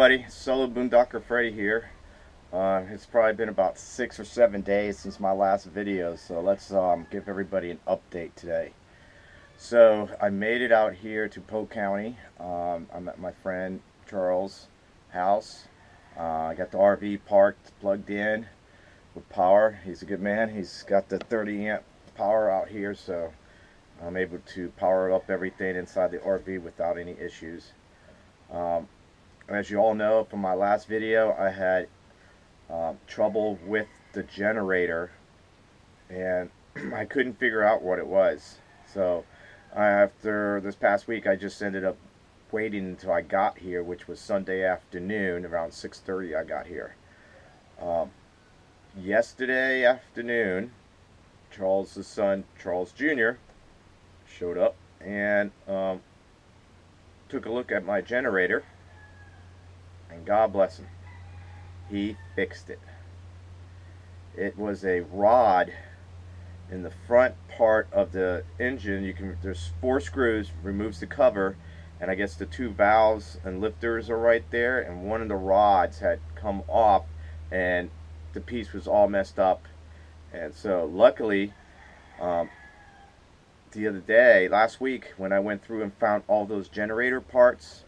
everybody, Solo Boondocker Freddy here. It's probably been about 6 or 7 days since my last video, so let's give everybody an update today. So I made it out here to Polk County. I'm at my friend Charles' house. I got the RV parked, plugged in with power. He's a good man. He's got the 30 amp power out here, so I'm able to power up everything inside the RV without any issues. As you all know from my last video, I had trouble with the generator and I couldn't figure out what it was. So after this past week, I just ended up waiting until I got here, which was Sunday afternoon. Around 6:30 I got here. Yesterday afternoon, Charles' son, Charles Jr., showed up and took a look at my generator, and God bless him, he fixed it. It was a rod in the front part of the engine. There's 4 screws, removes the cover, and I guess the 2 valves and lifters are right there, and one of the rods had come off and the piece was all messed up. And so luckily, the other day, last week, when I went through and found all those generator parts,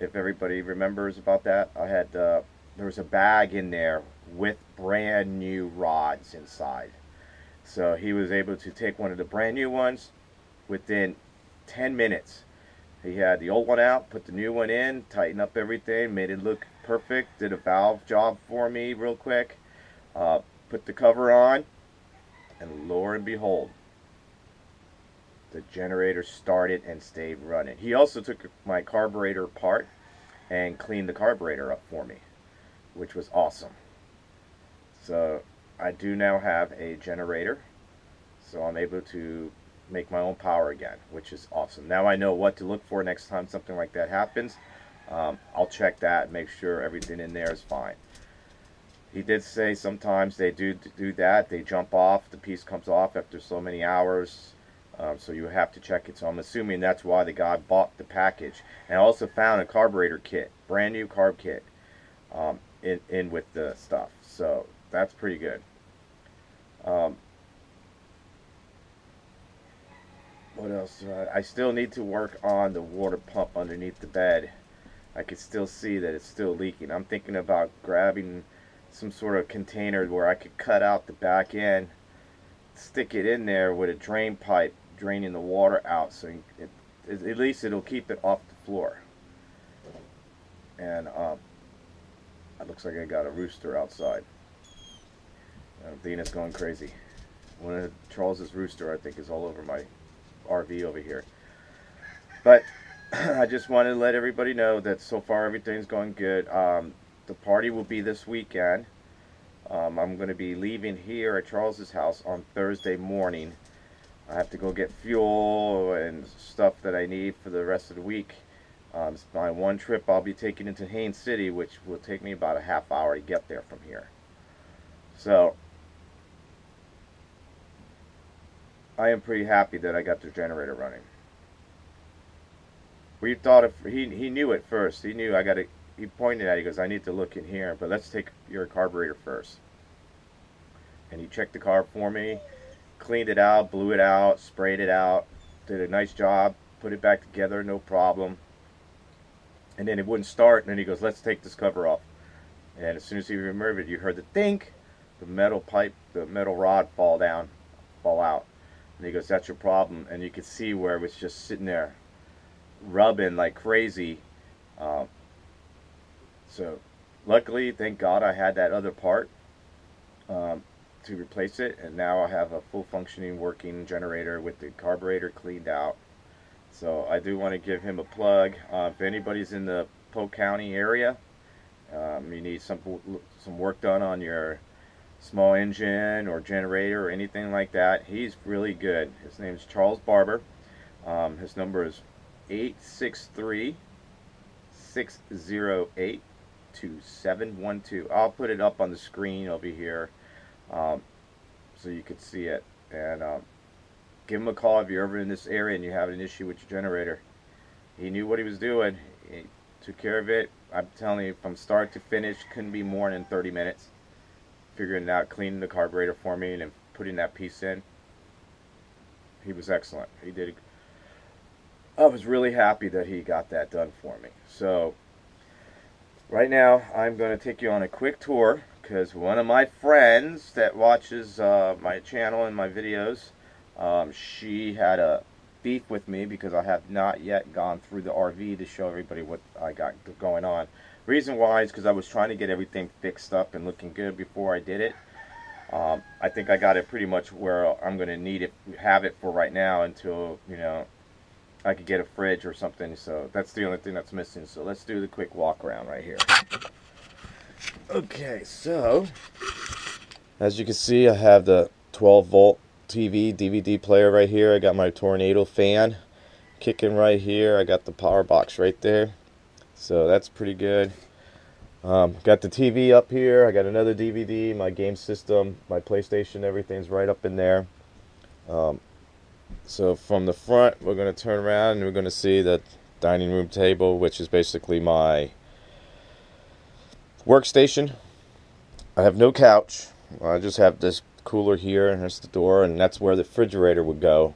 if everybody remembers about that, I had there was a bag in there with brand new rods inside. So he was able to take one of the brand new ones within 10 minutes. He had the old one out, put the new one in, tightened up everything, made it look perfect, did a valve job for me real quick, put the cover on, and lo and behold, the generator started and stayed running. He also took my carburetor apart and cleaned the carburetor up for me, which was awesome. So I do now have a generator, so I'm able to make my own power again, which is awesome. Now I know what to look for next time something like that happens. I'll check that and make sure everything in there is fine. He did say sometimes they do that. They jump off, the piece comes off after so many hours. So you have to check it. So I'm assuming that's why the guy bought the package. And I also found a carburetor kit, brand new carb kit, in with the stuff. So that's pretty good. What else? I still need to work on the water pump underneath the bed. I can still see that it's still leaking. I'm thinking about grabbing some sort of container where I could cut out the back end, stick it in there with a drain pipe, draining the water out, so at least it'll keep it off the floor. And it looks like I got a rooster outside. Dina's going crazy. One of Charles's rooster, I think, is all over my RV over here. But I just wanted to let everybody know that so far everything's going good. The party will be this weekend. I'm going to be leaving here at Charles's house on Thursday morning. I have to go get fuel and stuff that I need for the rest of the week. It's my one trip I'll be taking into Haines City, which will take me about a half hour to get there from here. So I am pretty happy that I got the generator running. We thought if he knew it first. He knew he pointed at it, he goes, I need to look in here, but let's take your carburetor first. And he checked the carb for me, cleaned it out, blew it out, sprayed it out, did a nice job, put it back together, no problem. And then it wouldn't start, and then he goes, let's take this cover off. And as soon as he removed it, you heard the dink, the metal pipe, the metal rod fall out. And he goes, that's your problem. And you could see where it was just sitting there rubbing like crazy. So luckily, thank God, I had that other part to replace it, and now I have a full functioning working generator with the carburetor cleaned out. So I do want to give him a plug. If anybody's in the Polk County area, you need some work done on your small engine or generator or anything like that, he's really good. His name is Charles Barber. His number is 863-608-2712. I'll put it up on the screen over here so you can see it. And give him a call if you're ever in this area and you have an issue with your generator. He knew what he was doing. took care of it. I'm telling you, from start to finish, couldn't be more than 30 minutes. Figuring it out, cleaning the carburetor for me, and then putting that piece in. He was excellent. He did. I was really happy that he got that done for me. So, right now, I'm going to take you on a quick tour, because one of my friends that watches my channel and my videos, she had a beef with me because I have not yet gone through the RV to show everybody what I got going on. Reason why is because I was trying to get everything fixed up and looking good before I did it. I think I got it pretty much where I'm going to need it, have it for right now until, you know, I could get a fridge or something. So that's the only thing that's missing. So let's do the quick walk around right here. Okay, so as you can see, I have the 12-volt TV DVD player right here. I got my Tornado fan kicking right here. I got the power box right there, so that's pretty good. Got the TV up here. I got another DVD, my game system, my PlayStation, everything's right up in there. So from the front, we're going to turn around and we're going to see the dining room table, which is basically my workstation. I have no couch. I just have this cooler here, and there's the door, and that's where the refrigerator would go.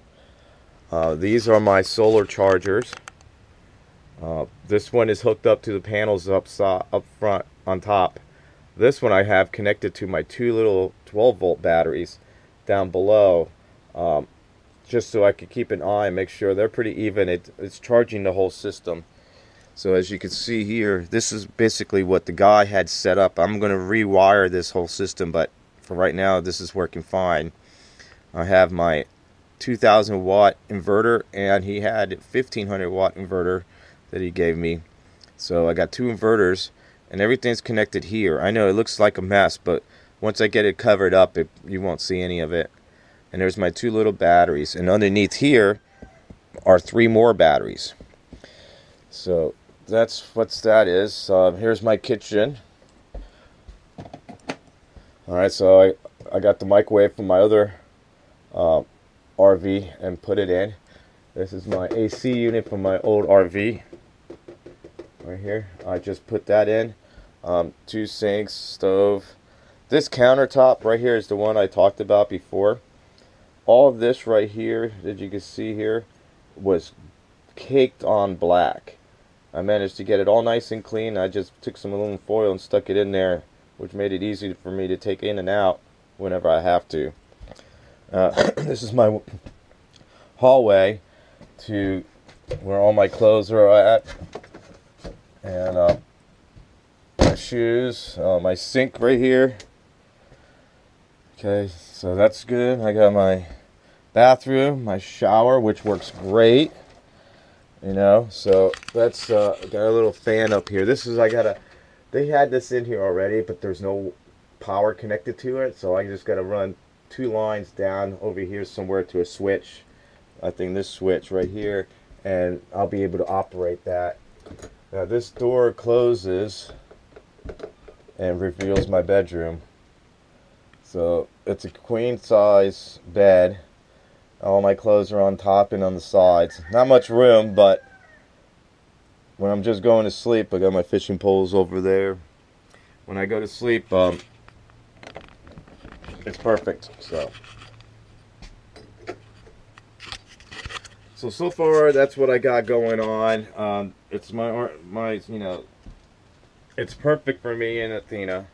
These are my solar chargers. This one is hooked up to the panels up front on top. This one I have connected to my two little 12-volt batteries down below, just so I could keep an eye and make sure they're pretty even. It's charging the whole system. So as you can see here, this is basically what the guy had set up. I'm going to rewire this whole system, but for right now, this is working fine. I have my 2,000 watt inverter, and he had a 1,500 watt inverter that he gave me. So I got two inverters, and everything's connected here. I know it looks like a mess, but once I get it covered up, you won't see any of it. And there's my two little batteries, and underneath here are three more batteries. So that's what that is. Here's my kitchen. Alright, so I got the microwave from my other RV and put it in. This is my AC unit from my old RV. Right here. I just put that in. Two sinks, stove. This countertop right here is the one I talked about before. All of this right here that you can see here was caked on black. I managed to get it all nice and clean. I just took some aluminum foil and stuck it in there, which made it easy for me to take in and out whenever I have to. This is my hallway to where all my clothes are at, and my shoes, my sink right here. Okay, so that's good. I got my bathroom, my shower, which works great. You know, so that's got a little fan up here. This is they had this in here already, but there's no power connected to it, so I just got to run two lines down over here somewhere to a switch. I think this switch right here, and I'll be able to operate that. Now this door closes and reveals my bedroom. So it's a queen size bed. All my clothes are on top and on the sides. Not much room, but when I'm just going to sleep, I got my fishing poles over there. When I go to sleep, it's perfect. So far that's what I got going on. It's my you know, it's perfect for me and Athena.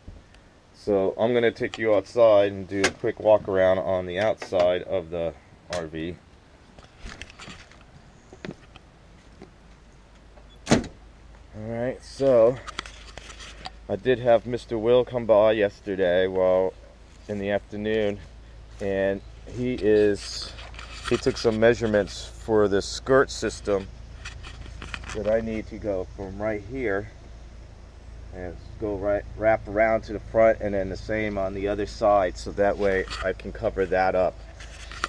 So I'm gonna take you outside and do a quick walk around on the outside of the RV. Alright, so I did have Mr. Will come by yesterday in the afternoon, and he took some measurements for the skirt system that I need to go from right here and wrap around to the front, and then the same on the other side, so that way I can cover that up.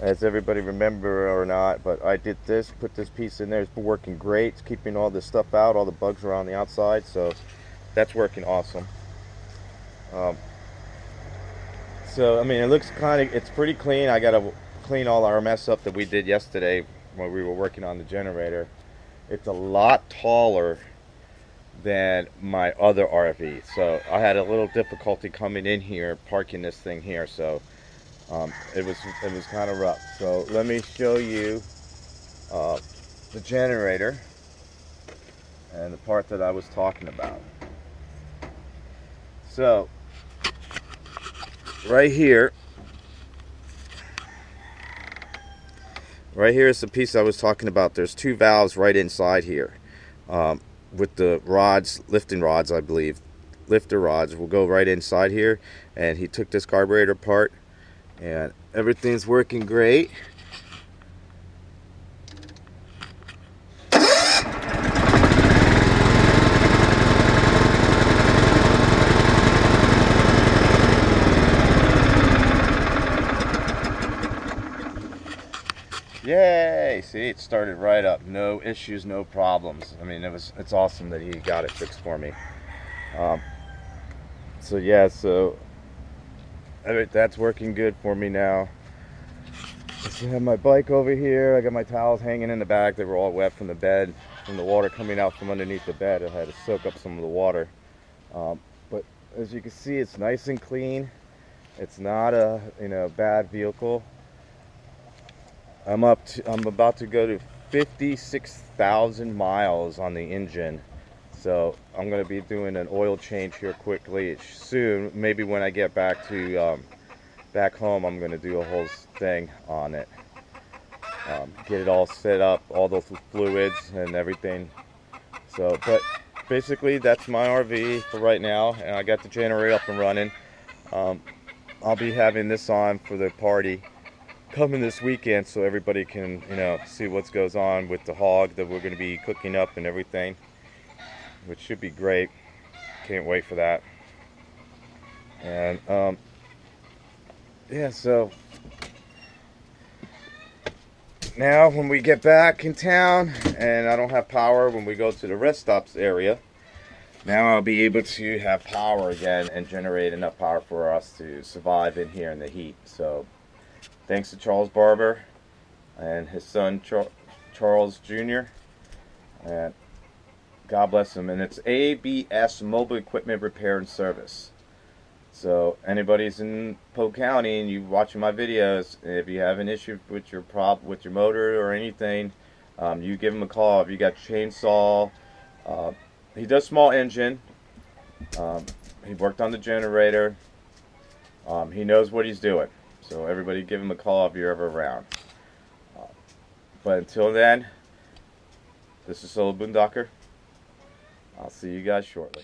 As everybody remember or not, but I did this, put this piece in there. It's been working great. It's keeping all this stuff out. All the bugs are on the outside, so that's working awesome. So I mean, it looks it's pretty clean. I gotta clean all our mess up that we did yesterday when we were working on the generator. It's a lot taller than my other RV. So I had a little difficulty coming in here, parking this thing here. So it was kind of rough. So let me show you the generator and the part that I was talking about. So right here is the piece I was talking about. There's two valves right inside here, with the rods, lifting rods, I believe. Lifter rods will go right inside here, and he took this carburetor apart, and everything's working great. Yay! See, it started right up. No issues, no problems. I mean, it's awesome that he got it fixed for me. So yeah, so that's working good for me now. I have my bike over here. I got my towels hanging in the back. They were all wet from the bed, from the water coming out from underneath the bed. I had to soak up some of the water. But as you can see, it's nice and clean. It's not a bad vehicle. I'm about to go to 56,000 miles on the engine. So I'm going to be doing an oil change here quickly soon. Maybe when I get back to back home, I'm going to do a whole thing on it. Get it all set up, all those fluids and everything. So, but basically that's my RV for right now, and I got the generator up and running. I'll be having this on for the party coming this weekend, so everybody can see what goes on with the hog that we're going to be cooking up and everything, which should be great. Can't wait for that. And yeah, so now when we get back in town and I don't have power when we go to the rest stops area, now I'll be able to have power again and generate enough power for us to survive in here in the heat. So thanks to Charles Barber and his son Charles Jr. And God bless him. And it's ABS Mobile Equipment Repair and Service. So anybody's in Polk County and you watching my videos, if you have an issue with your motor or anything, you give him a call. If you got chainsaw, he does small engine. He worked on the generator. He knows what he's doing. So everybody give him a call if you're ever around. But until then, this is Solo Boondocker. I'll see you guys shortly.